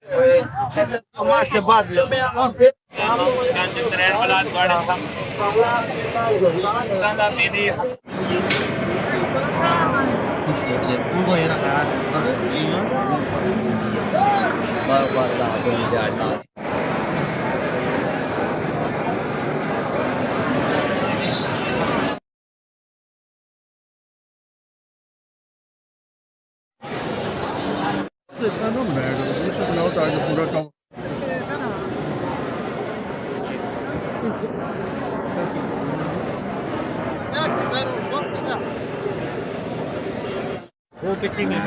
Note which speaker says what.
Speaker 1: Mas ke बाद
Speaker 2: इतना ना मैं से बनाओ ताकि पूरा काम
Speaker 1: वो पिछली नहीं